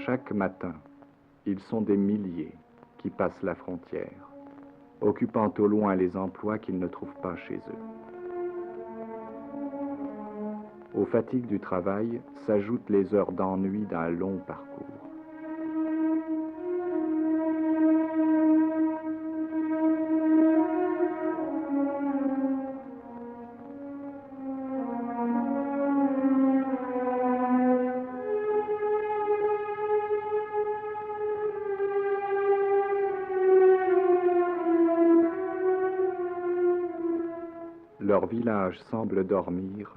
Chaque matin, ils sont des milliers qui passent la frontière, occupant au loin les emplois qu'ils ne trouvent pas chez eux. Aux fatigues du travail s'ajoutent les heures d'ennui d'un long parcours. Leur village semble dormir,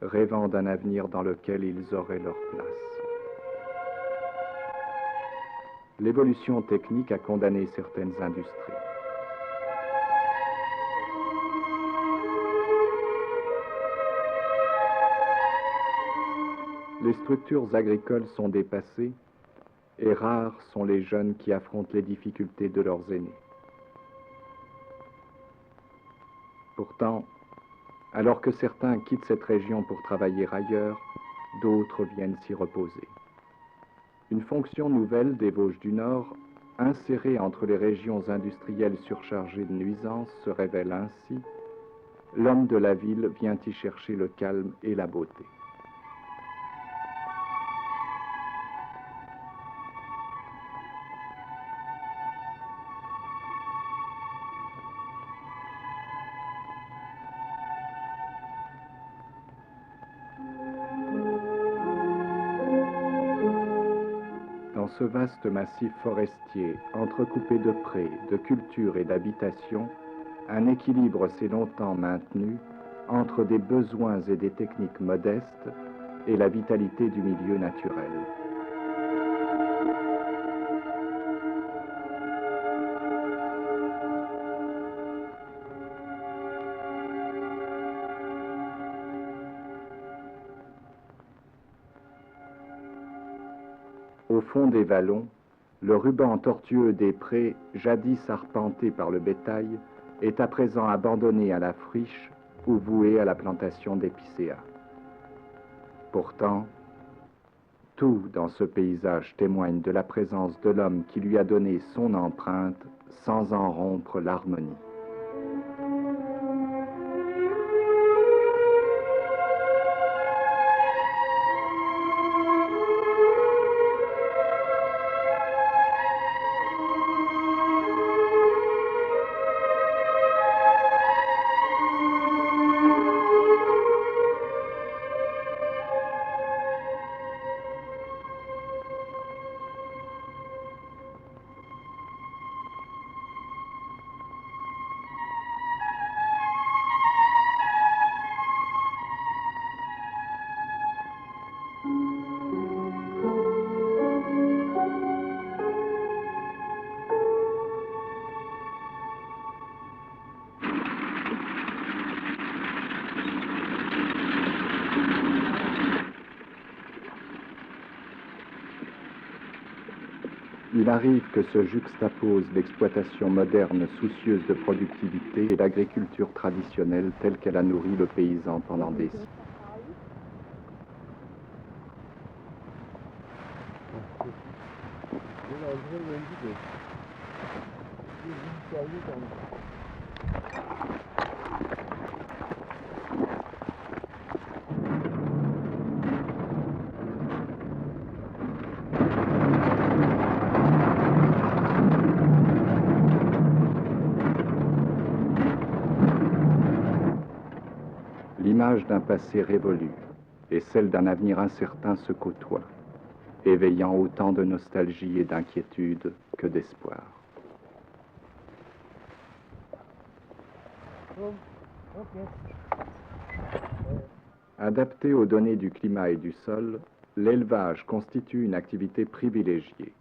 rêvant d'un avenir dans lequel ils auraient leur place. L'évolution technique a condamné certaines industries. Les structures agricoles sont dépassées et rares sont les jeunes qui affrontent les difficultés de leurs aînés. Pourtant, alors que certains quittent cette région pour travailler ailleurs, d'autres viennent s'y reposer. Une fonction nouvelle des Vosges du Nord, insérée entre les régions industrielles surchargées de nuisances, se révèle ainsi. L'homme de la ville vient y chercher le calme et la beauté. Dans ce vaste massif forestier, entrecoupé de prés, de cultures et d'habitations, un équilibre s'est longtemps maintenu entre des besoins et des techniques modestes et la vitalité du milieu naturel. Au fond des vallons, le ruban tortueux des prés, jadis arpenté par le bétail, est à présent abandonné à la friche ou voué à la plantation d'épicéas. Pourtant, tout dans ce paysage témoigne de la présence de l'homme qui lui a donné son empreinte sans en rompre l'harmonie. Il arrive que se juxtaposent l'exploitation moderne soucieuse de productivité et l'agriculture traditionnelle telle qu'elle a nourri le paysan pendant des siècles. L'image d'un passé révolu et celle d'un avenir incertain se côtoient, éveillant autant de nostalgie et d'inquiétude que d'espoir. Adapté aux données du climat et du sol, l'élevage constitue une activité privilégiée.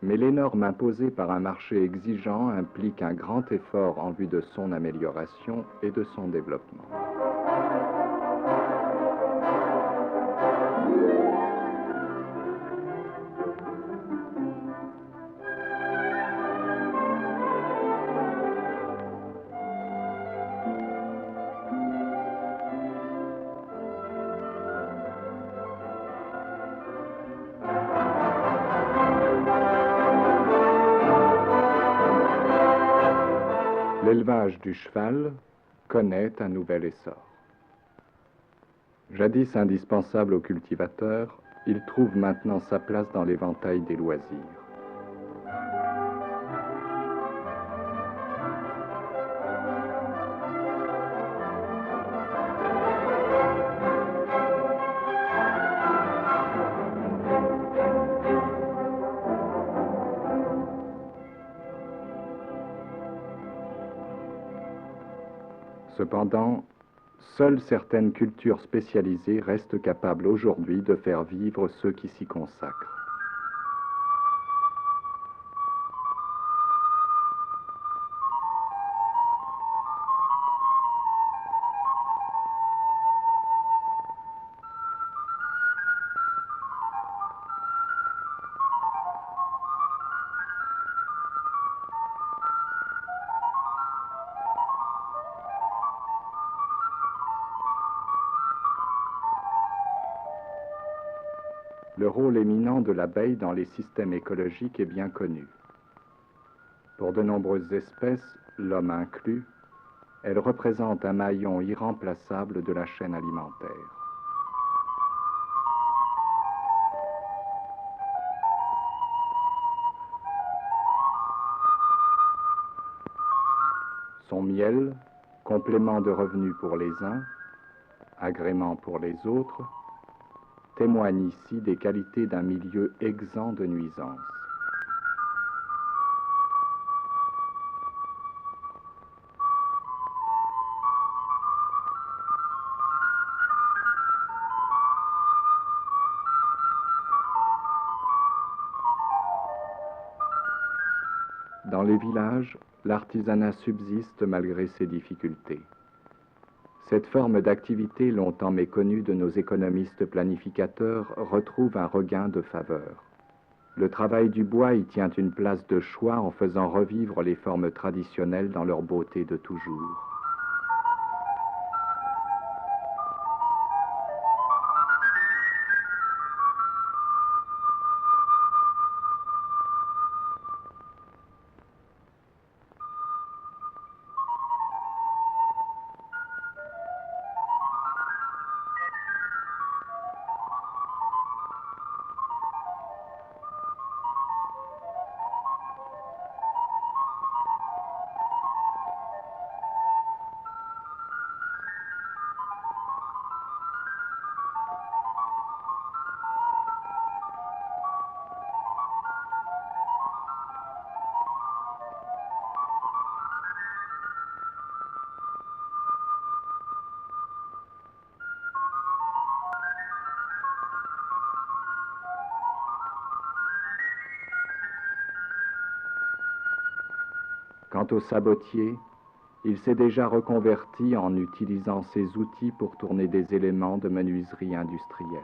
Mais les normes imposées par un marché exigeant impliquent un grand effort en vue de son amélioration et de son développement. l'élevage du cheval connaît un nouvel essor. Jadis indispensable aux cultivateurs, il trouve maintenant sa place dans l'éventail des loisirs. Cependant, seules certaines cultures spécialisées restent capables aujourd'hui de faire vivre ceux qui s'y consacrent. Le rôle éminent de l'abeille dans les systèmes écologiques est bien connu. Pour de nombreuses espèces, l'homme inclus, elle représente un maillon irremplaçable de la chaîne alimentaire. Son miel, complément de revenus pour les uns, agrément pour les autres, témoigne ici des qualités d'un milieu exempt de nuisances. Dans les villages, l'artisanat subsiste malgré ses difficultés. Cette forme d'activité longtemps méconnue de nos économistes planificateurs retrouve un regain de faveur. Le travail du bois y tient une place de choix en faisant revivre les formes traditionnelles dans leur beauté de toujours. Quant au sabotier, il s'est déjà reconverti en utilisant ses outils pour tourner des éléments de menuiserie industrielle.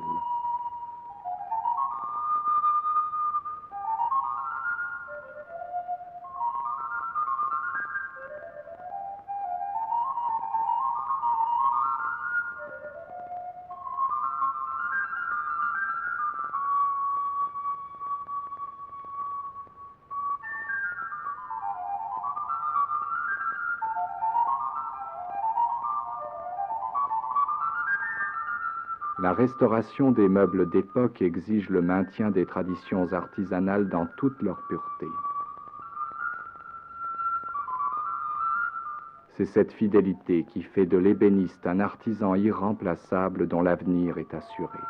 La restauration des meubles d'époque exige le maintien des traditions artisanales dans toute leur pureté. C'est cette fidélité qui fait de l'ébéniste un artisan irremplaçable dont l'avenir est assuré.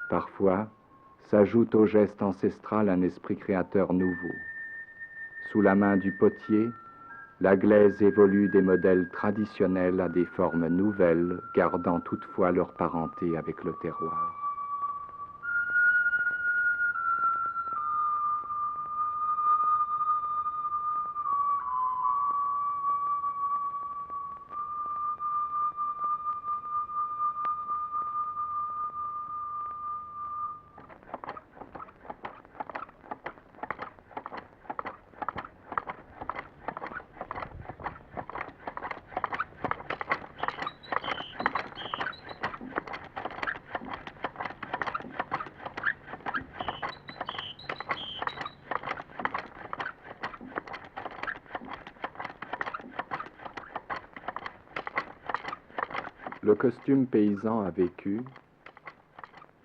Parfois, s'ajoute au geste ancestral un esprit créateur nouveau. Sous la main du potier, la glaise évolue des modèles traditionnels à des formes nouvelles, gardant toutefois leur parenté avec le terroir. Le costume paysan a vécu,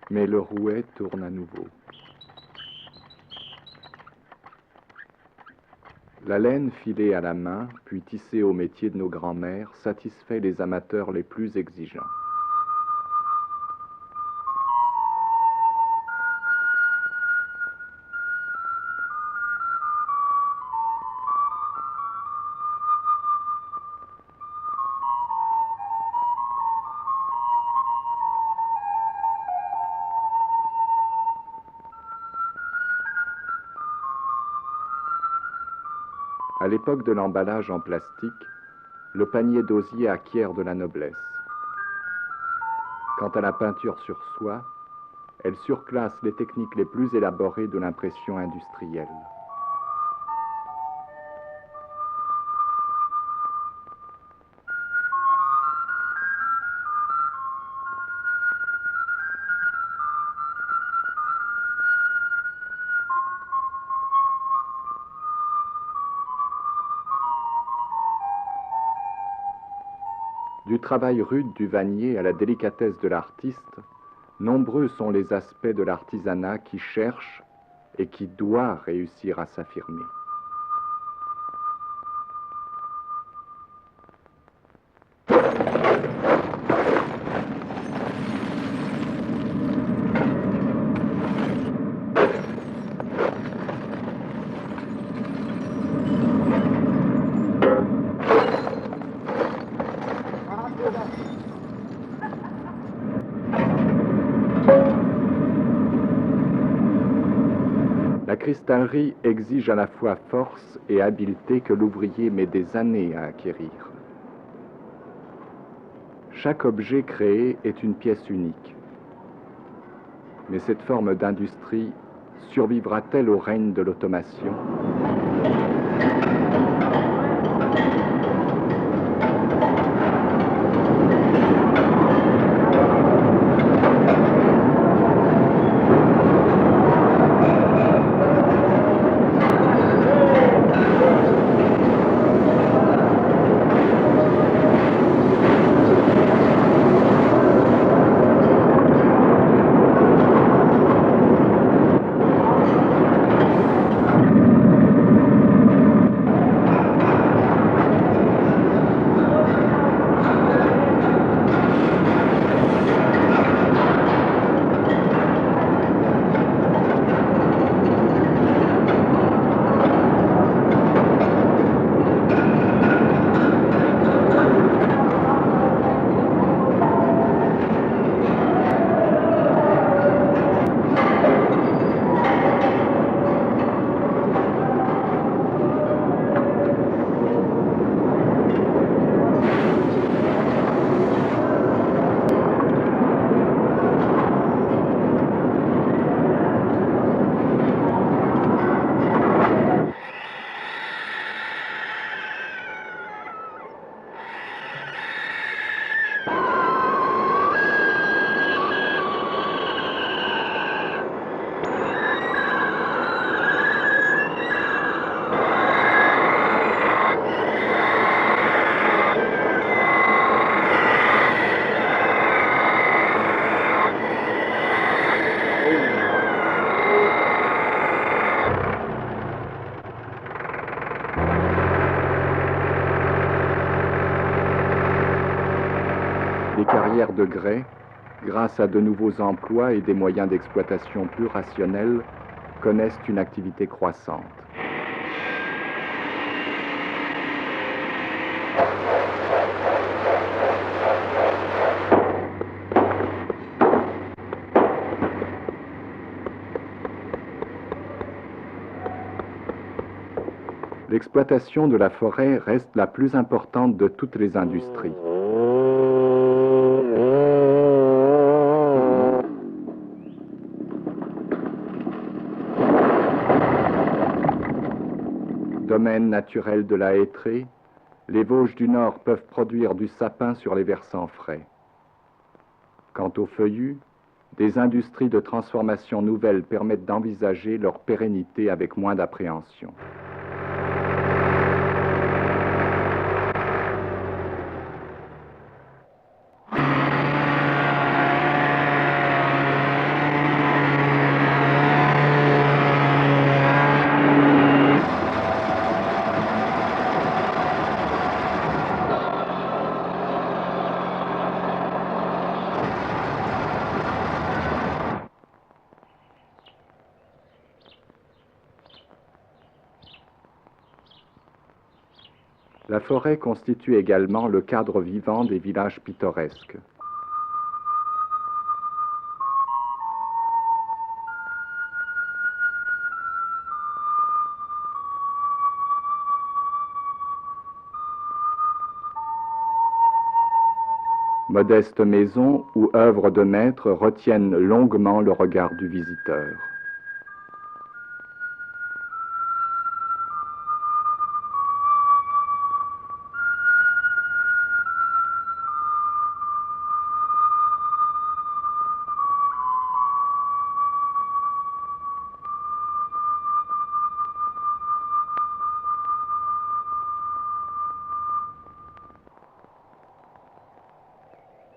mais le rouet tourne à nouveau. La laine filée à la main, puis tissée au métier de nos grands-mères, satisfait les amateurs les plus exigeants. À l'époque de l'emballage en plastique, le panier d'osier acquiert de la noblesse. Quant à la peinture sur soie, elle surclasse les techniques les plus élaborées de l'impression industrielle. Du travail rude du vannier à la délicatesse de l'artiste, nombreux sont les aspects de l'artisanat qui cherchent et qui doit réussir à s'affirmer. La cristallerie exige à la fois force et habileté que l'ouvrier met des années à acquérir. Chaque objet créé est une pièce unique. Mais cette forme d'industrie survivra-t-elle au règne de l'automation ? Les carrières de grès, grâce à de nouveaux emplois et des moyens d'exploitation plus rationnels, connaissent une activité croissante. L'exploitation de la forêt reste la plus importante de toutes les industries. Domaine naturel de la hêtraie, les Vosges du Nord peuvent produire du sapin sur les versants frais. Quant aux feuillus, des industries de transformation nouvelles permettent d'envisager leur pérennité avec moins d'appréhension. La forêt constitue également le cadre vivant des villages pittoresques. Modestes maisons ou œuvres de maître retiennent longuement le regard du visiteur.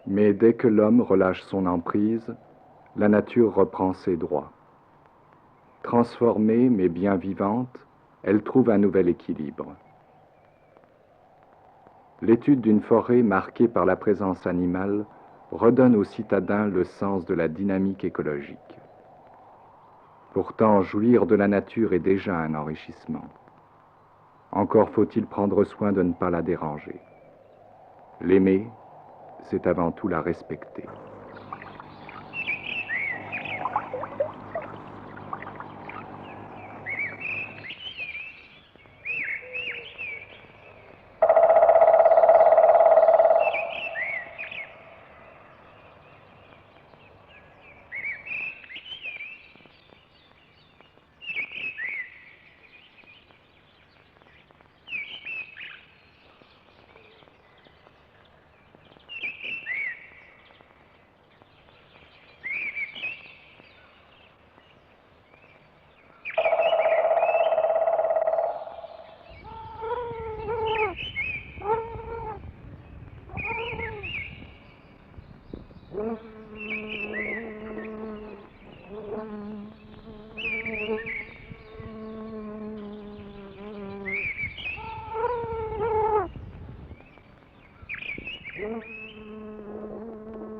Mais dès que l'homme relâche son emprise, la nature reprend ses droits. Transformée mais bien vivante, elle trouve un nouvel équilibre. L'étude d'une forêt marquée par la présence animale redonne aux citadins le sens de la dynamique écologique. Pourtant, jouir de la nature est déjà un enrichissement. Encore faut-il prendre soin de ne pas la déranger. L'aimer, c'est avant tout la respecter.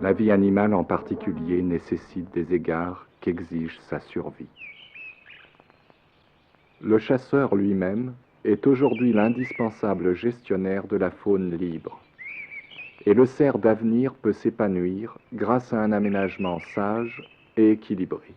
La vie animale en particulier nécessite des égards qu'exige sa survie. Le chasseur lui-même est aujourd'hui l'indispensable gestionnaire de la faune libre. Et le cerf d'avenir peut s'épanouir grâce à un aménagement sage et équilibré.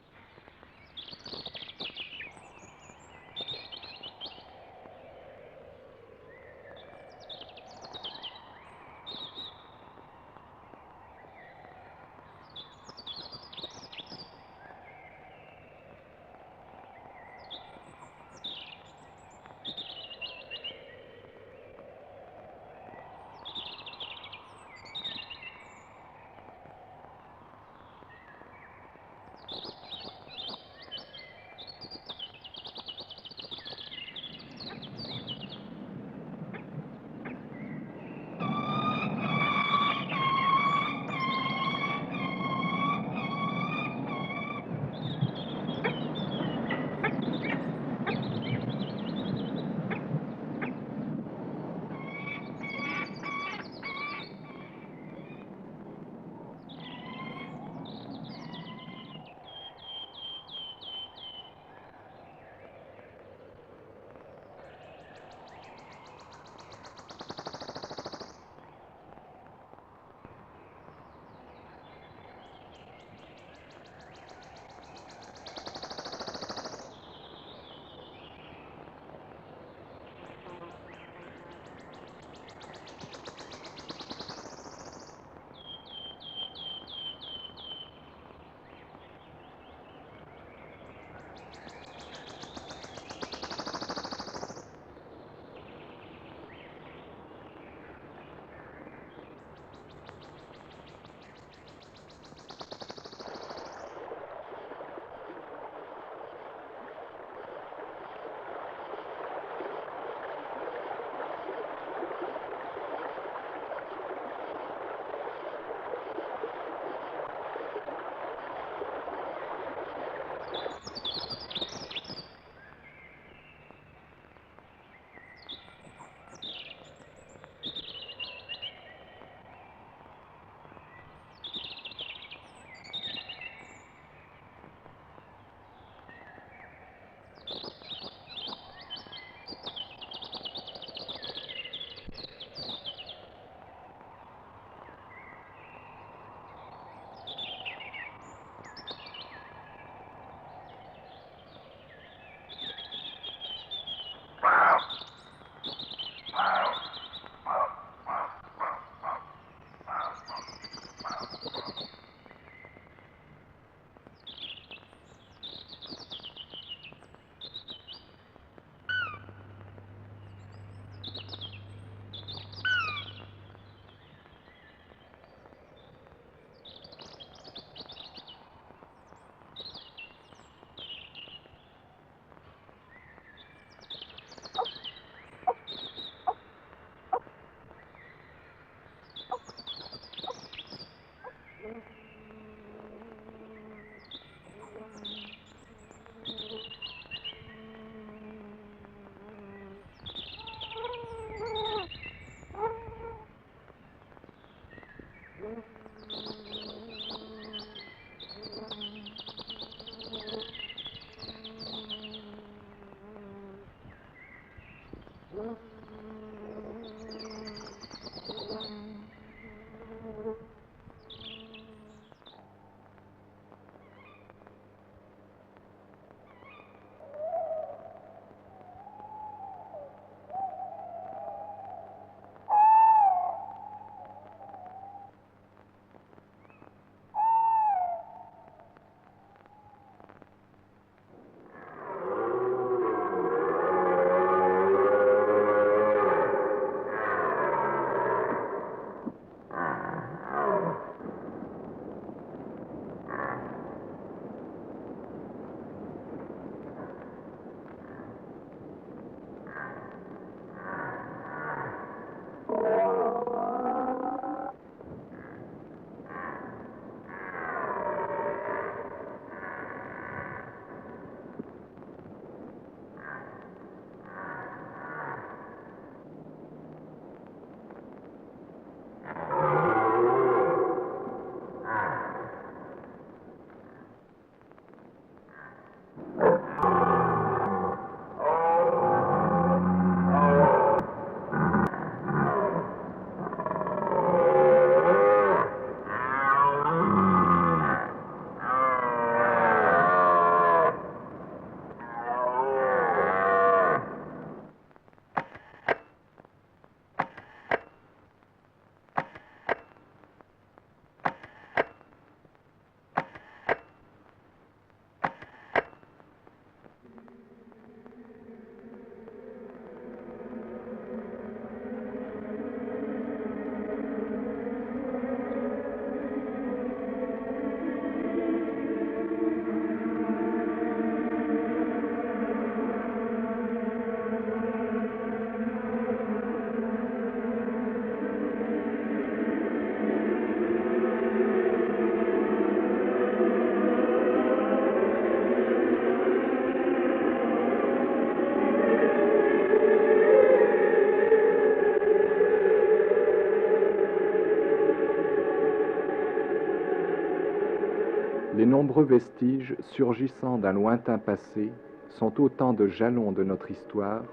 nombreux vestiges surgissant d'un lointain passé sont autant de jalons de notre histoire,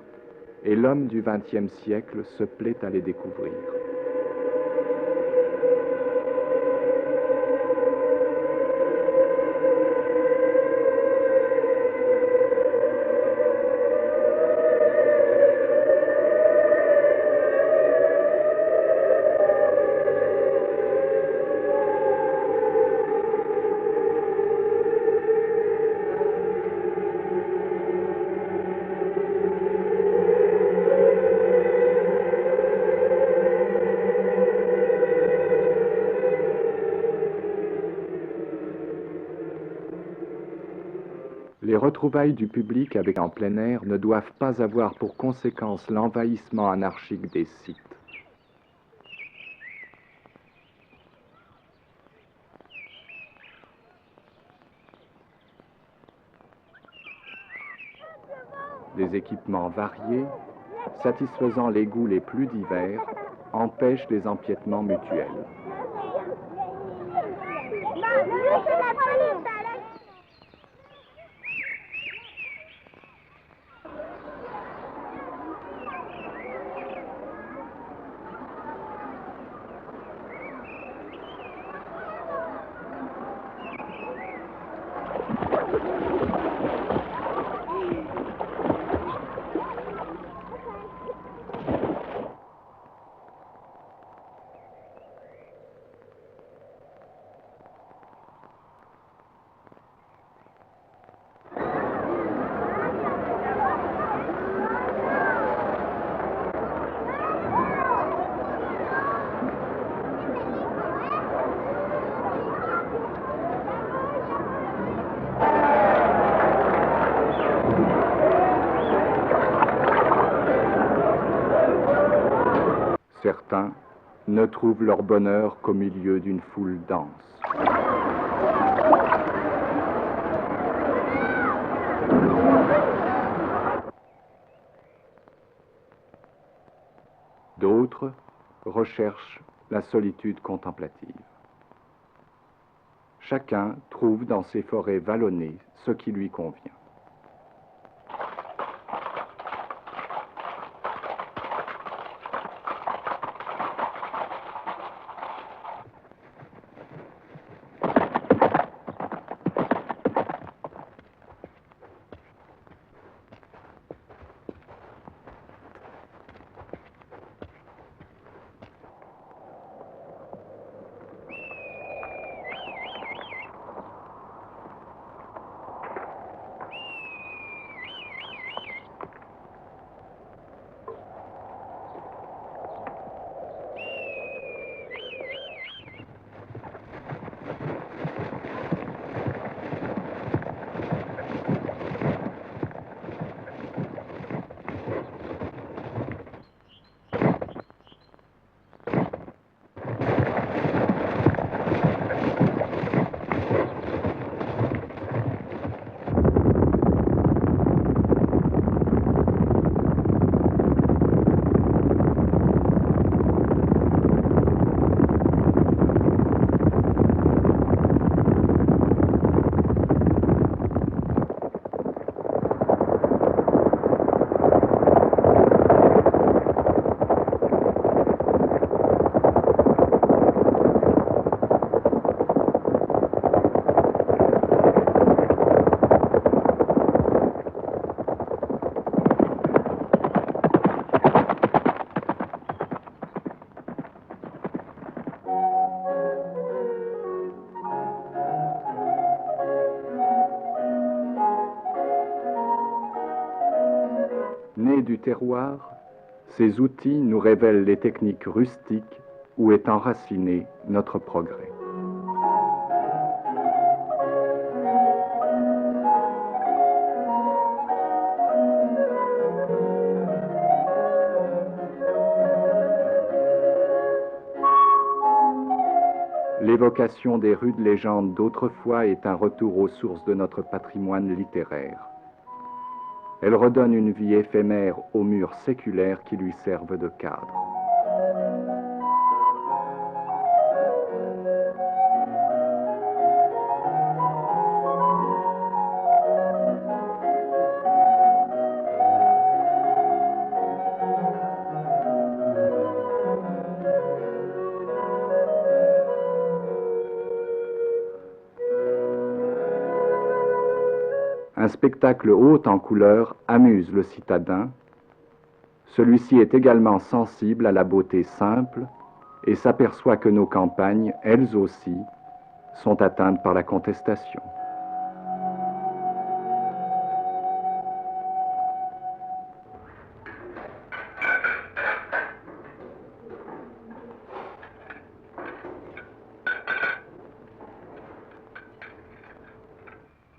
et l'homme du XXe siècle se plaît à les découvrir. Les retrouvailles du public avec en plein air ne doivent pas avoir pour conséquence l'envahissement anarchique des sites. Des équipements variés, satisfaisant les goûts les plus divers, empêchent les empiètements mutuels. Certains ne trouvent leur bonheur qu'au milieu d'une foule dense. D'autres recherchent la solitude contemplative. Chacun trouve dans ces forêts vallonnées ce qui lui convient. Nés du terroir, ces outils nous révèlent les techniques rustiques où est enraciné notre progrès. L'évocation des rudes légendes d'autrefois est un retour aux sources de notre patrimoine littéraire. Elle redonne une vie éphémère aux murs séculaires qui lui servent de cadre. Un spectacle haut en couleurs amuse le citadin. Celui-ci est également sensible à la beauté simple et s'aperçoit que nos campagnes, elles aussi, sont atteintes par la contestation.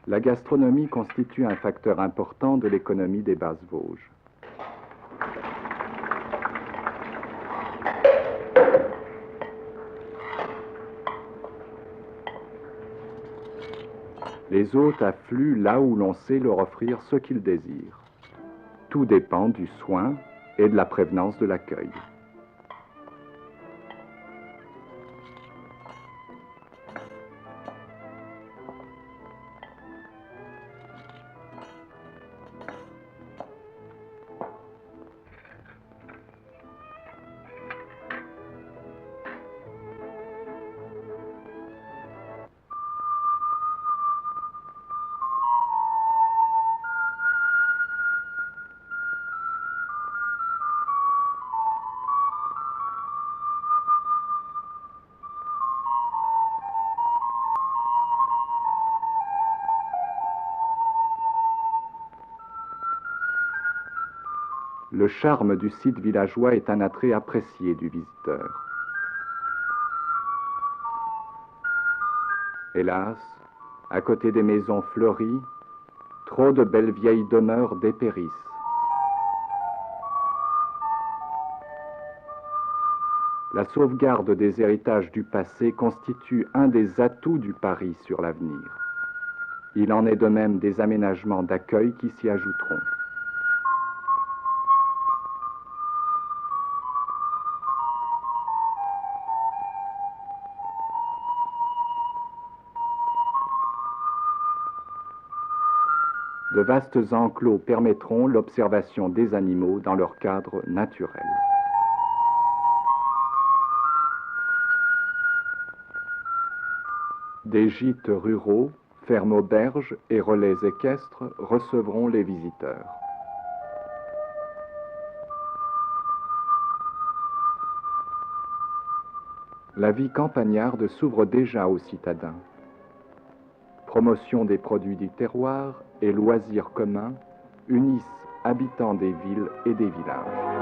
La gastronomie constitue un facteur important de l'économie des Basses-Vosges. Les hôtes affluent là où l'on sait leur offrir ce qu'ils désirent. Tout dépend du soin et de la prévenance de l'accueil. Le charme du site villageois est un attrait apprécié du visiteur. Hélas, à côté des maisons fleuries, trop de belles vieilles demeures dépérissent. La sauvegarde des héritages du passé constitue un des atouts du pari sur l'avenir. Il en est de même des aménagements d'accueil qui s'y ajouteront. De vastes enclos permettront l'observation des animaux dans leur cadre naturel. Des gîtes ruraux, fermes auberges et relais équestres recevront les visiteurs. La vie campagnarde s'ouvre déjà aux citadins. Promotion des produits du terroir et loisirs communs unissent habitants des villes et des villages.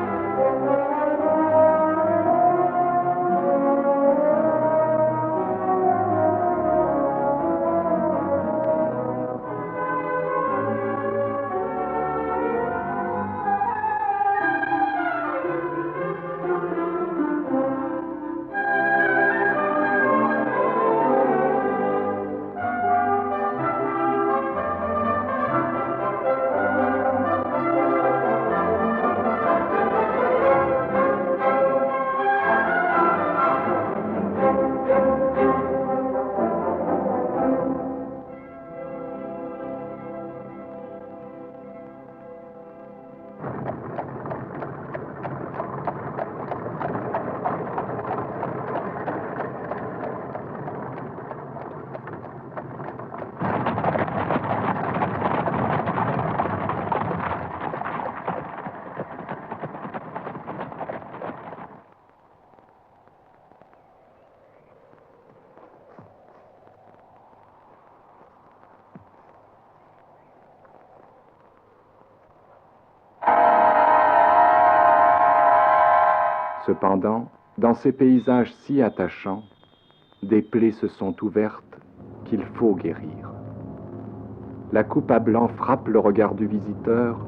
Cependant, dans ces paysages si attachants, des plaies se sont ouvertes qu'il faut guérir. La coupe à blanc frappe le regard du visiteur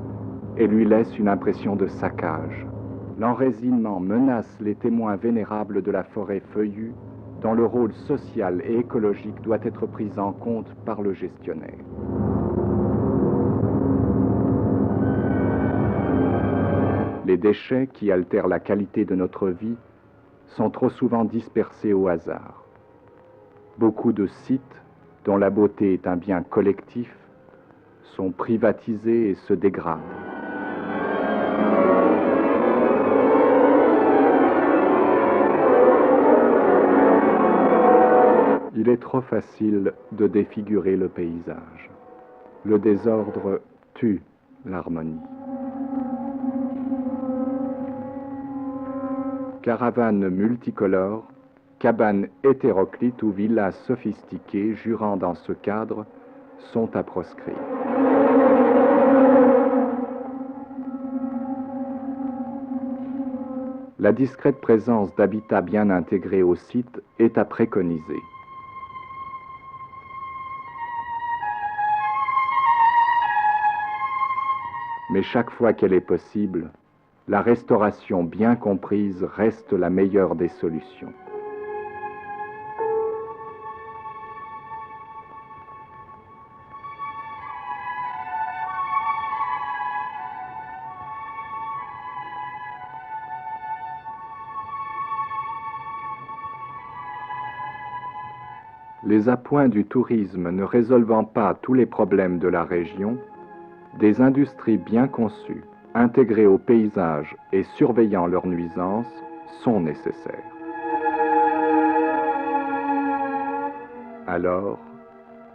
et lui laisse une impression de saccage. L'enraisinement menace les témoins vénérables de la forêt feuillue, dont le rôle social et écologique doit être pris en compte par le gestionnaire. Les déchets qui altèrent la qualité de notre vie sont trop souvent dispersés au hasard. Beaucoup de sites, dont la beauté est un bien collectif, sont privatisés et se dégradent. Il est trop facile de défigurer le paysage. Le désordre tue l'harmonie. Caravanes multicolores, cabanes hétéroclites ou villas sophistiquées jurant dans ce cadre sont à proscrire. La discrète présence d'habitats bien intégrés au site est à préconiser. Mais chaque fois qu'elle est possible, la restauration bien comprise reste la meilleure des solutions. Les appoints du tourisme ne résolvant pas tous les problèmes de la région, des industries bien conçues, intégrées au paysage et surveillant leurs nuisances sont nécessaires. Alors,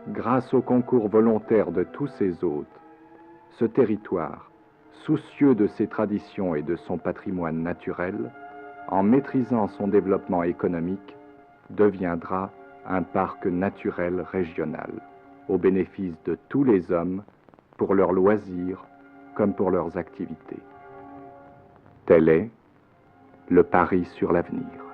grâce au concours volontaire de tous ces hôtes, ce territoire, soucieux de ses traditions et de son patrimoine naturel, en maîtrisant son développement économique, deviendra un parc naturel régional, au bénéfice de tous les hommes, pour leurs loisirs comme pour leurs activités. Tel est le pari sur l'avenir.